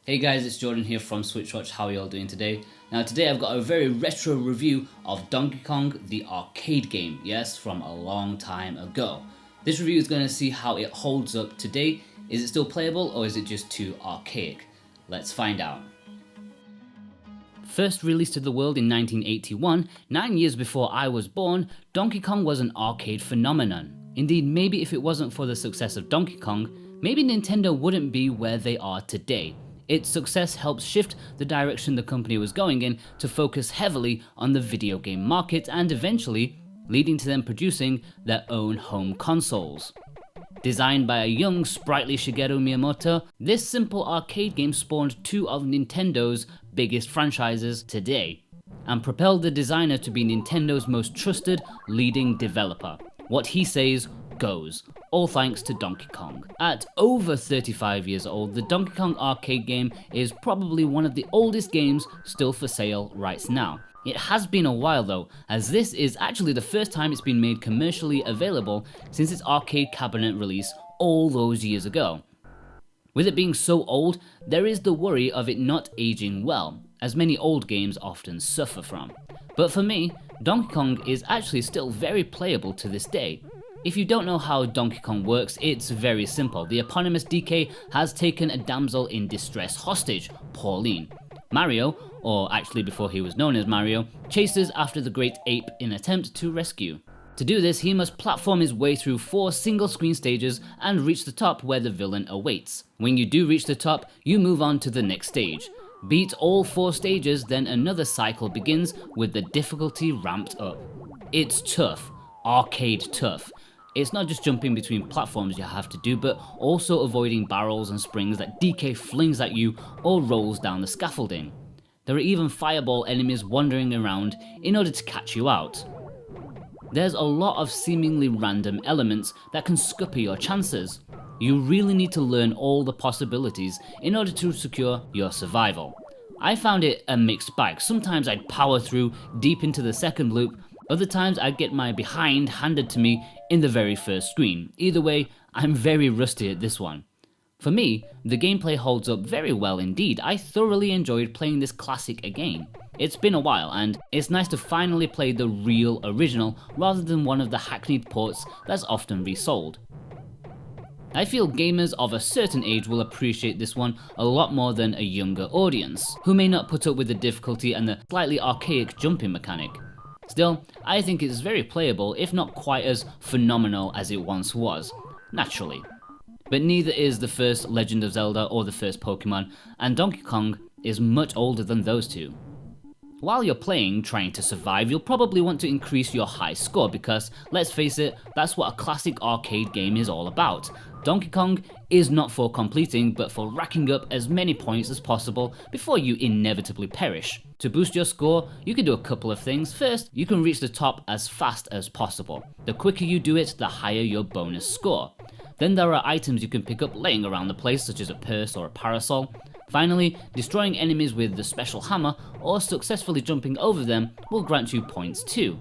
Hey guys, it's Jordan here from SwitchWatch. How are you all doing today? Now today I've got a very retro review of Donkey Kong, the arcade game, yes, from a long time ago. This review is going to see how it holds up today. Is it still playable or is it just too archaic? Let's find out. First released to the world in 1981, 9 years before I was born, Donkey Kong was an arcade phenomenon. Indeed, maybe if it wasn't for the success of Donkey Kong, maybe Nintendo wouldn't be where they are today. Its success helped shift the direction the company was going in to focus heavily on the video game market and eventually leading to them producing their own home consoles. Designed by a young, sprightly Shigeru Miyamoto, this simple arcade game spawned two of Nintendo's biggest franchises today and propelled the designer to be Nintendo's most trusted leading developer. What he says goes, all thanks to Donkey Kong. At over 35 years old, the Donkey Kong arcade game is probably one of the oldest games still for sale right now. It has been a while though, as this is actually the first time it's been made commercially available since its arcade cabinet release all those years ago. With it being so old, there is the worry of it not aging well, as many old games often suffer from. But for me, Donkey Kong is actually still very playable to this day. If you don't know how Donkey Kong works, it's very simple. The eponymous DK has taken a damsel in distress hostage, Pauline. Mario, or actually before he was known as Mario, chases after the great ape in an attempt to rescue. To do this, he must platform his way through 4 single-screen stages and reach the top where the villain awaits. When you do reach the top, you move on to the next stage. Beat all 4 stages, then another cycle begins with the difficulty ramped up. It's tough, arcade tough. It's not just jumping between platforms you have to do, but also avoiding barrels and springs that DK flings at you or rolls down the scaffolding. There are even fireball enemies wandering around in order to catch you out. There's a lot of seemingly random elements that can scupper your chances. You really need to learn all the possibilities in order to secure your survival. I found it a mixed bag. Sometimes I'd power through deep into the second loop, other times I'd get my behind handed to me in the very first screen. Either way, I'm very rusty at this one. For me, the gameplay holds up very well indeed. I thoroughly enjoyed playing this classic again. It's been a while and it's nice to finally play the real original rather than one of the hackneyed ports that's often resold. I feel gamers of a certain age will appreciate this one a lot more than a younger audience, who may not put up with the difficulty and the slightly archaic jumping mechanic. Still, I think it's very playable, if not quite as phenomenal as it once was, naturally. But neither is the first Legend of Zelda or the first Pokemon, and Donkey Kong is much older than those two. While you're playing, trying to survive, you'll probably want to increase your high score because, let's face it, that's what a classic arcade game is all about. Donkey Kong is not for completing, but for racking up as many points as possible before you inevitably perish. To boost your score, you can do a couple of things. First, you can reach the top as fast as possible. The quicker you do it, the higher your bonus score. Then there are items you can pick up laying around the place, such as a purse or a parasol. Finally, destroying enemies with the special hammer or successfully jumping over them will grant you points too.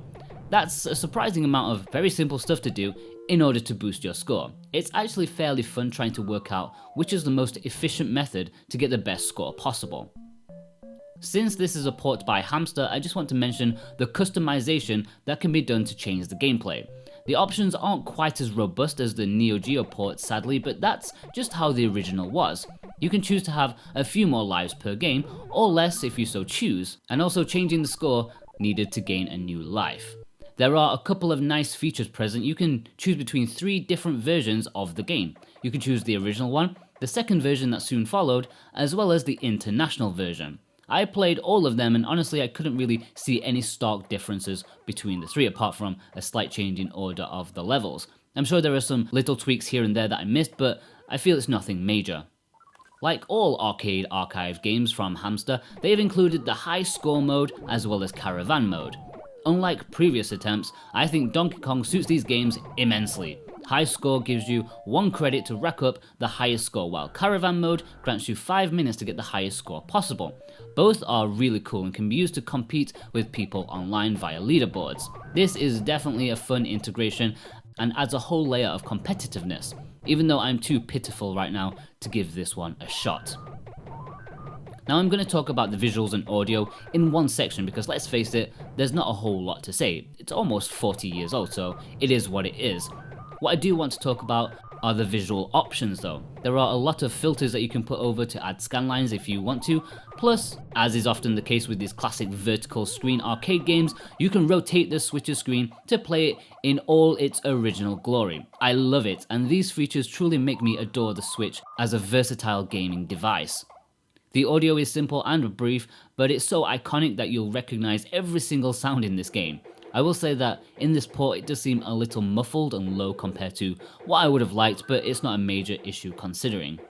That's a surprising amount of very simple stuff to do in order to boost your score. It's actually fairly fun trying to work out which is the most efficient method to get the best score possible. Since this is a port by Hamster, I just want to mention the customization that can be done to change the gameplay. The options aren't quite as robust as the Neo Geo port sadly, but that's just how the original was. You can choose to have a few more lives per game, or less if you so choose, and also changing the score needed to gain a new life. There are a couple of nice features present. You can choose between 3 different versions of the game. You can choose the original one, the second version that soon followed, as well as the international version. I played all of them and honestly I couldn't really see any stark differences between the 3 apart from a slight change in order of the levels. I'm sure there are some little tweaks here and there that I missed, but I feel it's nothing major. Like all arcade archive games from Hamster, they've included the high score mode as well as caravan mode. Unlike previous attempts, I think Donkey Kong suits these games immensely. High score gives you 1 credit to rack up the highest score, while caravan mode grants you 5 minutes to get the highest score possible. Both are really cool and can be used to compete with people online via leaderboards. This is definitely a fun integration and adds a whole layer of competitiveness, even though I'm too pitiful right now to give this one a shot. Now I'm going to talk about the visuals and audio in one section because let's face it, there's not a whole lot to say. It's almost 40 years old, so it is what it is. What I do want to talk about are the visual options though. There are a lot of filters that you can put over to add scanlines if you want to, plus, as is often the case with these classic vertical screen arcade games, you can rotate the Switch's screen to play it in all its original glory. I love it, and these features truly make me adore the Switch as a versatile gaming device. The audio is simple and brief, but it's so iconic that you'll recognize every single sound in this game. I will say that in this port it does seem a little muffled and low compared to what I would have liked, but it's not a major issue considering.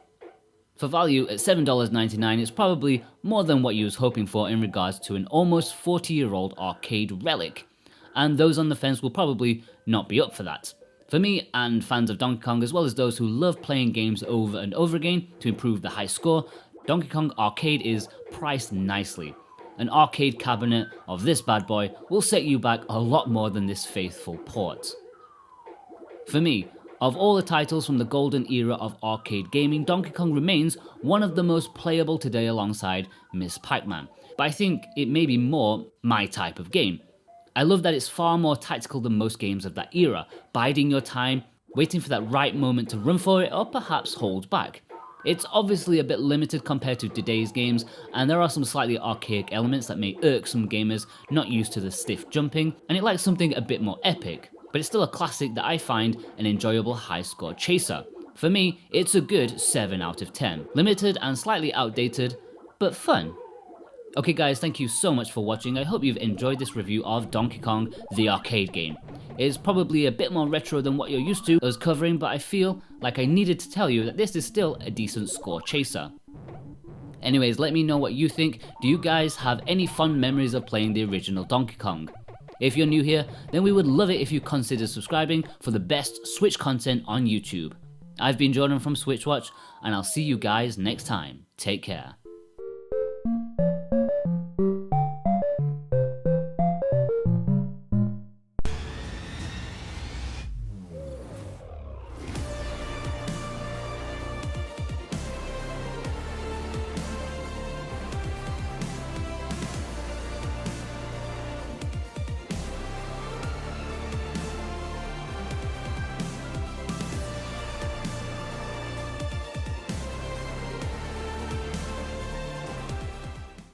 For value, at $7.99 it's probably more than what you was hoping for in regards to an almost 40-year-old arcade relic, and those on the fence will probably not be up for that. For me, and fans of Donkey Kong as well as those who love playing games over and over again to improve the high score, Donkey Kong Arcade is priced nicely. An arcade cabinet of this bad boy will set you back a lot more than this faithful port. For me, of all the titles from the golden era of arcade gaming, Donkey Kong remains one of the most playable today alongside Ms. Pac-Man, but I think it may be more my type of game. I love that it's far more tactical than most games of that era, biding your time, waiting for that right moment to run for it or perhaps hold back. It's obviously a bit limited compared to today's games, and there are some slightly archaic elements that may irk some gamers not used to the stiff jumping, and it likes something a bit more epic, but it's still a classic that I find an enjoyable high score chaser. For me, it's a good 7 out of 10. Limited and slightly outdated, but fun. Okay guys, thank you so much for watching. I hope you've enjoyed this review of Donkey Kong, the arcade game. It's probably a bit more retro than what you're used to us covering, but I feel like I needed to tell you that this is still a decent score chaser. Anyways, let me know what you think. Do you guys have any fond memories of playing the original Donkey Kong? If you're new here, then we would love it if you consider subscribing for the best Switch content on YouTube. I've been Jordan from Switch Watch, and I'll see you guys next time. Take care.